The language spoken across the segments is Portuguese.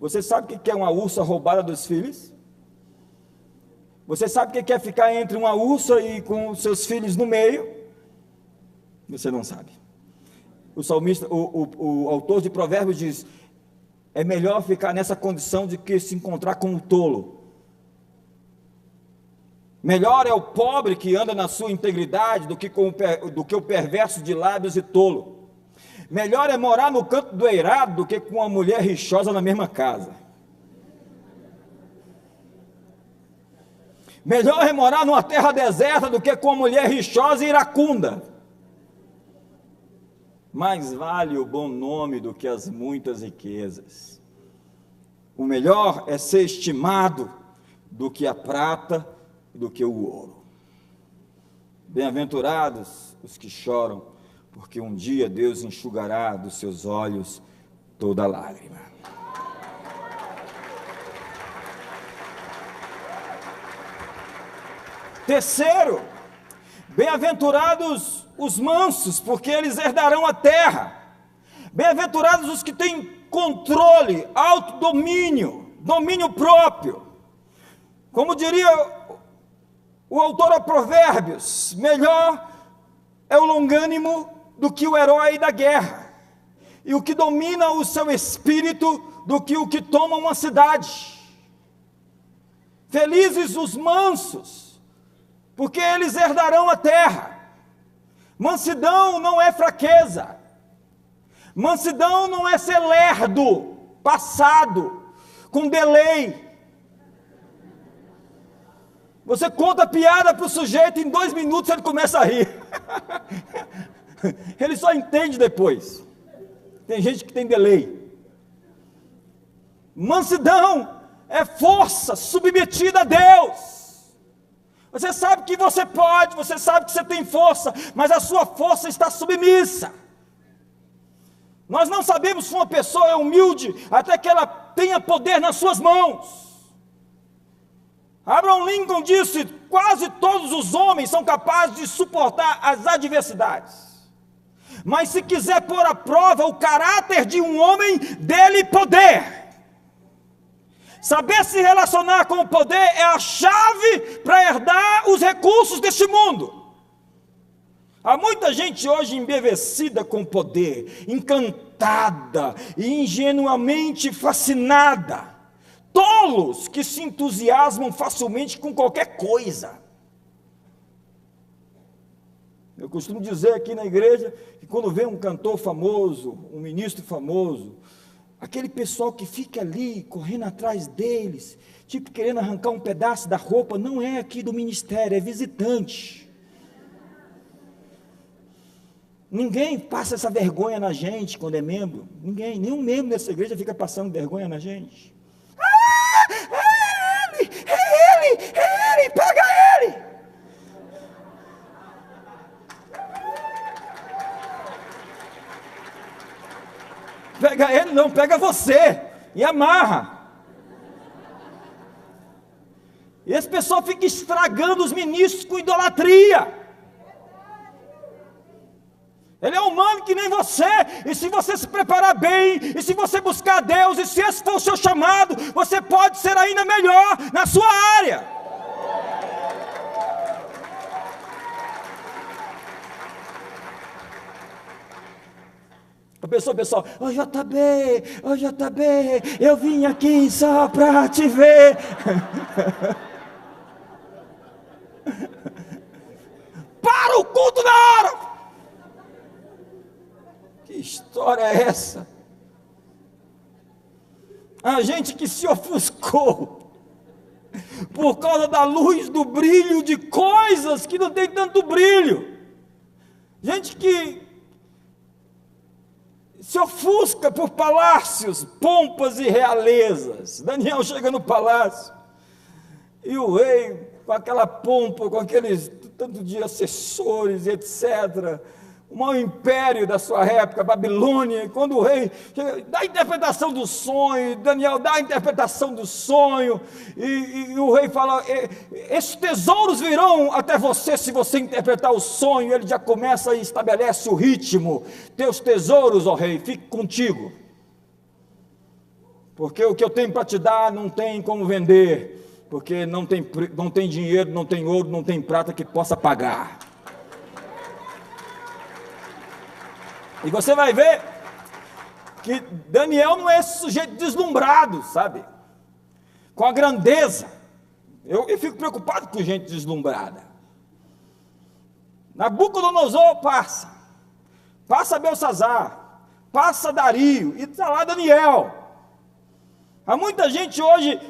Você sabe o que é uma ursa roubada dos filhos? Você sabe o que é ficar entre uma ursa e com seus filhos no meio? Você não sabe. O salmista, o autor de Provérbios diz: é melhor ficar nessa condição do que se encontrar com o tolo. Melhor é o pobre que anda na sua integridade do que o perverso de lábios e tolo. Melhor é morar no canto do eirado do que com uma mulher rixosa na mesma casa. Melhor é morar numa terra deserta do que com uma mulher rixosa e iracunda. Mais vale o bom nome do que as muitas riquezas. O melhor é ser estimado do que a prata e do que o ouro. Bem-aventurados os que choram, porque um dia Deus enxugará dos seus olhos toda lágrima. Terceiro, bem-aventurados os mansos, porque eles herdarão a terra. Bem-aventurados os que têm controle, autodomínio, domínio próprio. Como diria o autor a Provérbios, melhor é o longânimo do que o herói da guerra, e o que domina o seu espírito do que o que toma uma cidade. Felizes os mansos, porque eles herdarão a terra. Mansidão não é fraqueza, mansidão não é ser lerdo, passado, com delay. Você conta a piada para o sujeito, em 2 minutos ele começa a rir. Ele só entende depois. Tem gente que tem delay. Mansidão é força submetida a Deus. Você sabe que você pode, você sabe que você tem força, mas a sua força está submissa. Nós não sabemos se uma pessoa é humilde até que ela tenha poder nas suas mãos. Abraham Lincoln disse: quase todos os homens são capazes de suportar as adversidades. Mas se quiser pôr à prova o caráter de um homem, dê-lhe poder. Saber se relacionar com o poder é a chave para herdar os recursos deste mundo. Há muita gente hoje embevecida com o poder, encantada e ingenuamente fascinada. Tolos que se entusiasmam facilmente com qualquer coisa. Eu costumo dizer aqui na igreja que quando vem um cantor famoso, um ministro famoso, aquele pessoal que fica ali correndo atrás deles, tipo querendo arrancar um pedaço da roupa, não é aqui do ministério, é visitante. Ninguém passa essa vergonha na gente quando é membro. Ninguém, nenhum membro dessa igreja fica passando vergonha na gente. É ele, pega ele. Pega ele não, pega você e amarra. E esse pessoal fica estragando os ministros com idolatria. Ele é humano que nem você, e se você se preparar bem, e se você buscar Deus, e se esse for o seu chamado, você pode ser ainda melhor na sua área. Pessoal, ô JB, eu vim aqui só para te ver. Para o culto na hora. Que história é essa? A gente que se ofuscou por causa da luz, do brilho de coisas que não tem tanto brilho. Gente que se ofusca por palácios, pompas e realezas. Daniel chega no palácio e o rei, com aquela pompa, com aqueles tanto de assessores e etc., o maior império da sua época, Babilônia. E quando o rei chega, dá a interpretação do sonho, Daniel dá a interpretação do sonho, e o rei fala: esses tesouros virão até você se você interpretar o sonho. Ele já começa e estabelece o ritmo: teus tesouros, ó rei, fiquem contigo. porque o que eu tenho para te dar não tem como vender, porque não tem dinheiro, não tem ouro, não tem prata que possa pagar. E você vai ver que Daniel não é esse sujeito deslumbrado, sabe? Com a grandeza. Eu fico preocupado com gente deslumbrada. Nabucodonosor passa Belsazar, passa Dario, e está lá Daniel. Há muita gente hoje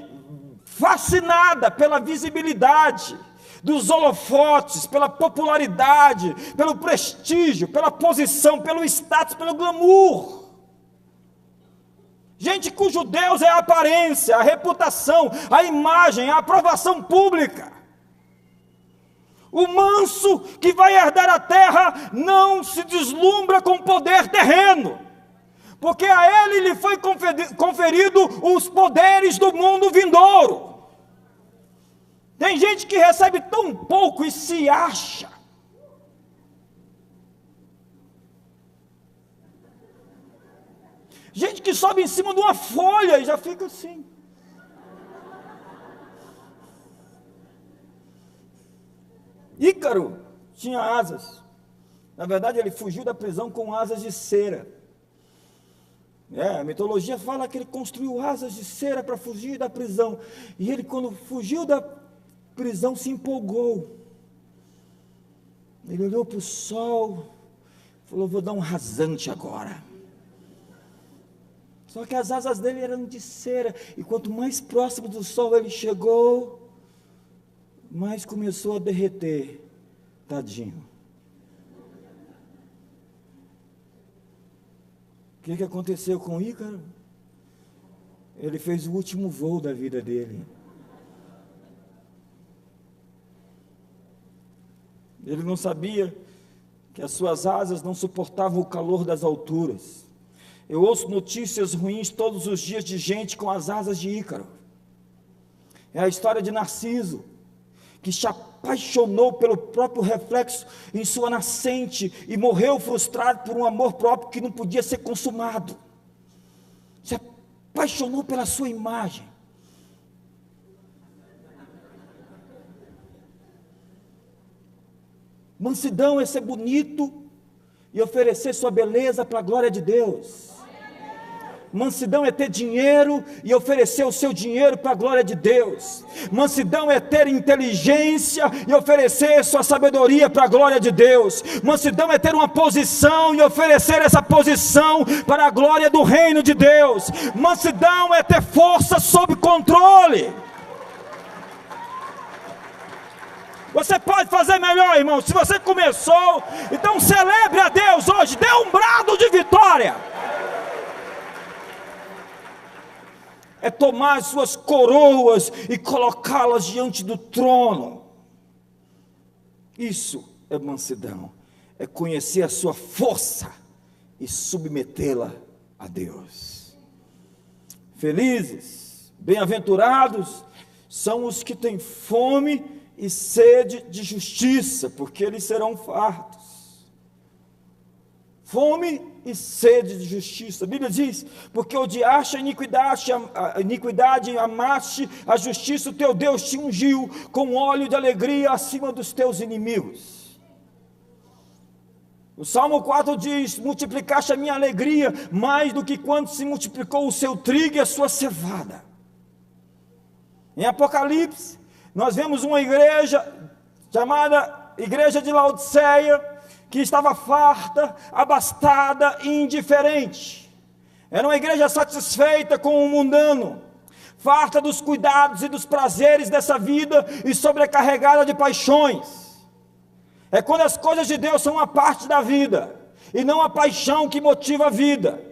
fascinada pela visibilidade dos holofotes, pela popularidade, pelo prestígio, pela posição, pelo status, pelo glamour. Gente cujo Deus é a aparência, a reputação, a imagem, a aprovação pública. O manso que vai herdar a terra não se deslumbra com poder terreno, porque a ele lhe foi conferido os poderes do mundo vindouro. Tem gente que recebe tão pouco e se acha. Gente que sobe em cima de uma folha e já fica assim. Ícaro tinha asas. Na verdade, ele fugiu da prisão com asas de cera. A mitologia fala que ele construiu asas de cera para fugir da prisão. E ele, quando fugiu da prisão, se empolgou. Ele olhou para o sol, falou: vou dar um rasante agora. Só que as asas dele eram de cera, e quanto mais próximo do sol ele chegou, mais começou a derreter. Tadinho. O que aconteceu com Ícaro? Ele fez o último voo da vida dele. Ele não sabia que as suas asas não suportavam o calor das alturas. Eu ouço notícias ruins todos os dias de gente com as asas de Ícaro. É a história de Narciso, que se apaixonou pelo próprio reflexo em sua nascente e morreu frustrado por um amor próprio que não podia ser consumado. Se apaixonou pela sua imagem. Mansidão é ser bonito e oferecer sua beleza para a glória de Deus. Mansidão é ter dinheiro e oferecer o seu dinheiro para a glória de Deus. Mansidão é ter inteligência e oferecer sua sabedoria para a glória de Deus. Mansidão é ter uma posição e oferecer essa posição para a glória do reino de Deus. Mansidão é ter força sob controle. Você pode fazer melhor, irmão. Se você começou, então celebre a Deus hoje, dê um brado de vitória. É tomar as suas coroas e colocá-las diante do trono. Isso é mansidão. É conhecer a sua força e submetê-la a Deus. Felizes, bem-aventurados são os que têm fome e sede de justiça, porque eles serão fartos. Fome e sede de justiça. A Bíblia diz: porque odiaste a iniquidade, amaste a justiça, o teu Deus te ungiu com óleo de alegria acima dos teus inimigos. O Salmo 4 diz: multiplicaste a minha alegria mais do que quando se multiplicou o seu trigo e a sua cevada. Em Apocalipse, nós vemos uma igreja chamada Igreja de Laodiceia, que estava farta, abastada e indiferente. Era uma igreja satisfeita com o mundano, farta dos cuidados e dos prazeres dessa vida e sobrecarregada de paixões. É quando as coisas de Deus são uma parte da vida e não a paixão que motiva a vida.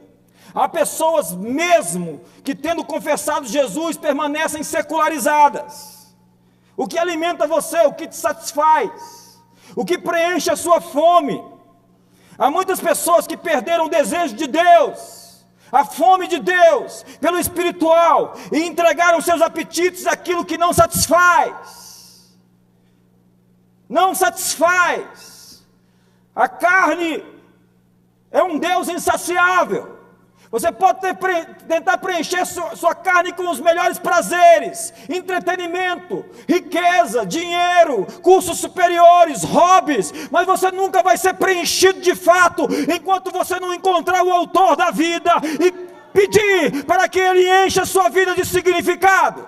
Há pessoas mesmo que, tendo confessado Jesus, permanecem secularizadas. O que alimenta você, o que te satisfaz, o que preenche a sua fome. Há muitas pessoas que perderam o desejo de Deus, a fome de Deus, pelo espiritual, e entregaram seus apetites àquilo que não satisfaz. Não satisfaz. A carne é um Deus insaciável. Você pode tentar preencher sua carne com os melhores prazeres, entretenimento, riqueza, dinheiro, cursos superiores, hobbies, mas você nunca vai ser preenchido de fato, enquanto você não encontrar o autor da vida e pedir para que ele encha a sua vida de significado.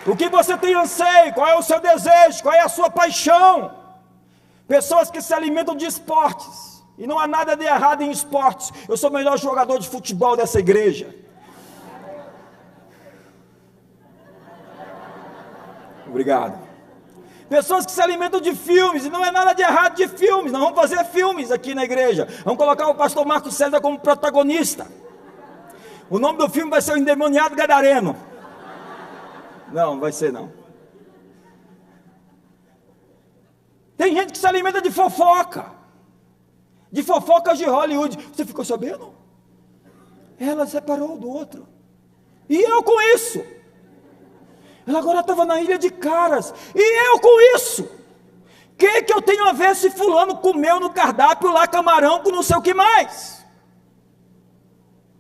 O que você tem anseio? Qual é o seu desejo? Qual é a sua paixão? Pessoas que se alimentam de esportes, e não há nada de errado em esportes. Eu sou o melhor jogador de futebol dessa igreja. Obrigado. Pessoas que se alimentam de filmes, e não é nada de errado de filmes. Nós vamos fazer filmes aqui na igreja. Vamos colocar o pastor Marcos César como protagonista. O nome do filme vai ser O Endemoniado Gadareno. Não vai ser não. Tem gente que se alimenta de fofocas de Hollywood. Você ficou sabendo? Ela separou do outro. E eu com isso? Ela agora estava na ilha de Caras. E eu com isso? O que eu tenho a ver se fulano comeu no cardápio lá camarão com não sei o que mais?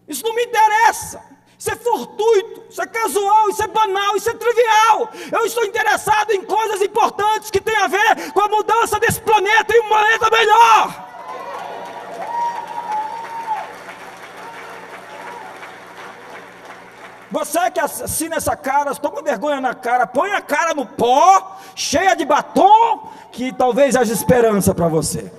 Isso não me interessa. Isso é fortuito, isso é casual, isso é banal, isso é trivial. Eu estou interessado em coisas importantes que têm a ver com a mudança desse planeta e um planeta melhor. Você que assina essa cara, toma vergonha na cara, põe a cara no pó, cheia de batom, que talvez haja esperança para você.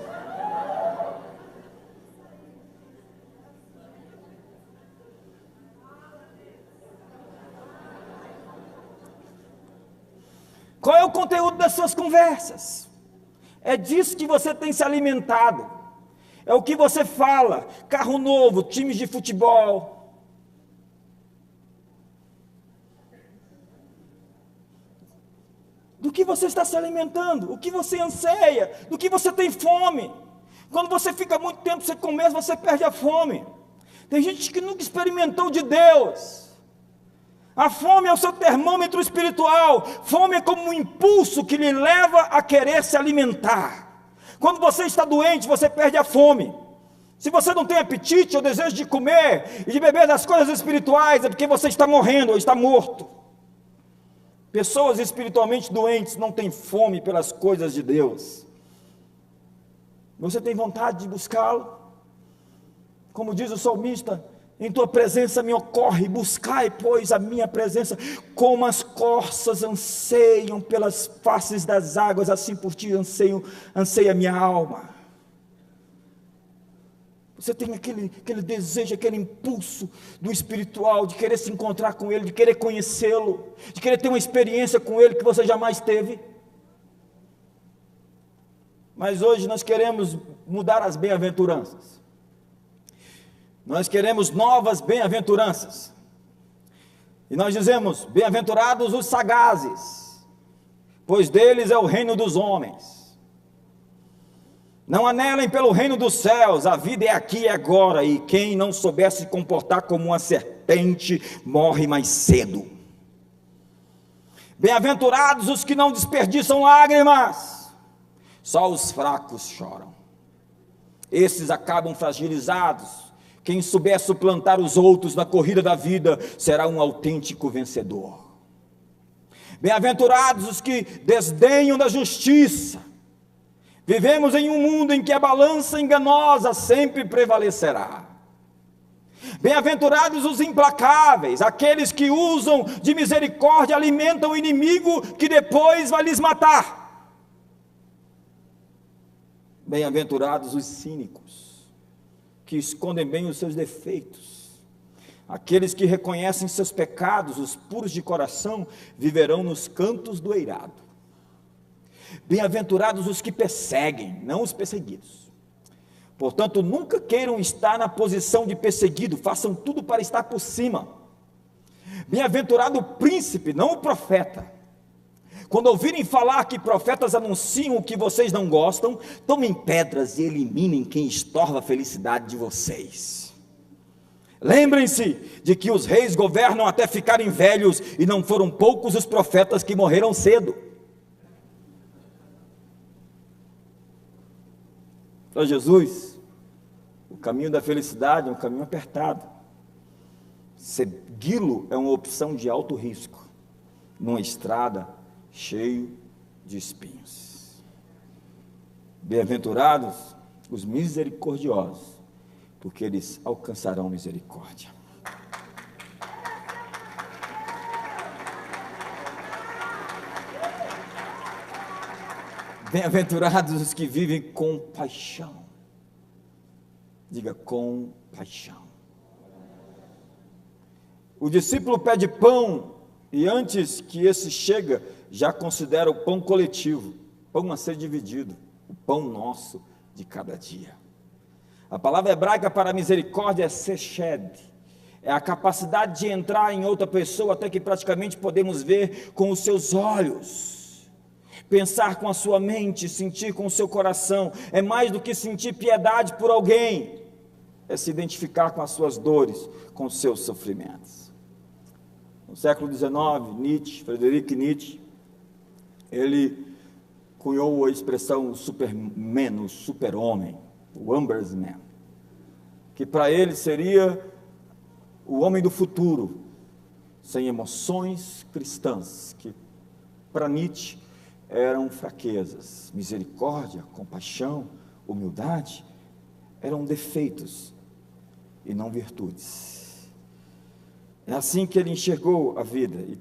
Qual é o conteúdo das suas conversas? É disso que você tem se alimentado. É o que você fala. Carro novo, times de futebol. Do que você está se alimentando? O que você anseia? Do que você tem fome? Quando você fica muito tempo sem comer, você perde a fome. Tem gente que nunca experimentou de Deus. A fome é o seu termômetro espiritual. Fome é como um impulso que lhe leva a querer se alimentar. Quando você está doente, você perde a fome. Se você não tem apetite ou desejo de comer e de beber das coisas espirituais, é porque você está morrendo ou está morto. Pessoas espiritualmente doentes não têm fome pelas coisas de Deus. Você tem vontade de buscá-lo? Como diz o salmista: em tua presença me ocorre, buscai, pois, a minha presença, como as corças anseiam pelas faces das águas, assim por ti anseia a minha alma. Você tem aquele desejo, aquele impulso do espiritual, de querer se encontrar com Ele, de querer conhecê-lo, de querer ter uma experiência com Ele que você jamais teve. Mas hoje nós queremos mudar as bem-aventuranças. Nós queremos novas bem-aventuranças. E nós dizemos: bem-aventurados os sagazes, pois deles é o reino dos homens. Não anelem pelo reino dos céus, a vida é aqui e agora, e quem não souber se comportar como uma serpente, morre mais cedo. Bem-aventurados os que não desperdiçam lágrimas, só os fracos choram. Esses acabam fragilizados. Quem souber suplantar os outros na corrida da vida, será um autêntico vencedor. Bem-aventurados os que desdenham da justiça. Vivemos em um mundo em que a balança enganosa sempre prevalecerá. Bem-aventurados os implacáveis, aqueles que usam de misericórdia, alimentam o inimigo que depois vai lhes matar. Bem-aventurados os cínicos, que escondem bem os seus defeitos. Aqueles que reconhecem seus pecados, os puros de coração, viverão nos cantos do eirado. Bem-aventurados os que perseguem, não os perseguidos. Portanto, nunca queiram estar na posição de perseguido, façam tudo para estar por cima. Bem-aventurado o príncipe, não o profeta. Quando ouvirem falar que profetas anunciam o que vocês não gostam, tomem pedras e eliminem quem estorva a felicidade de vocês. Lembrem-se de que os reis governam até ficarem velhos, e não foram poucos os profetas que morreram cedo. Para Jesus, o caminho da felicidade é um caminho apertado. Segui-lo é uma opção de alto risco, numa estrada cheia de espinhos. Bem-aventurados os misericordiosos, porque eles alcançarão misericórdia. Bem-aventurados os que vivem com paixão. Diga, com paixão. O discípulo pede pão, e antes que esse chega, já considera o pão coletivo, pão a ser dividido, o pão nosso de cada dia. A palavra hebraica para misericórdia é seshed, é a capacidade de entrar em outra pessoa até que praticamente podemos ver com os seus olhos, pensar com a sua mente, sentir com o seu coração. É mais do que sentir piedade por alguém, é se identificar com as suas dores, com os seus sofrimentos. No século XIX, Friedrich Nietzsche, ele cunhou a expressão o Superman, o super-homem, o Ambersman, que para ele seria o homem do futuro, sem emoções cristãs, que para Nietzsche eram fraquezas. Misericórdia, compaixão, humildade eram defeitos e não virtudes. É assim que ele enxergou a vida e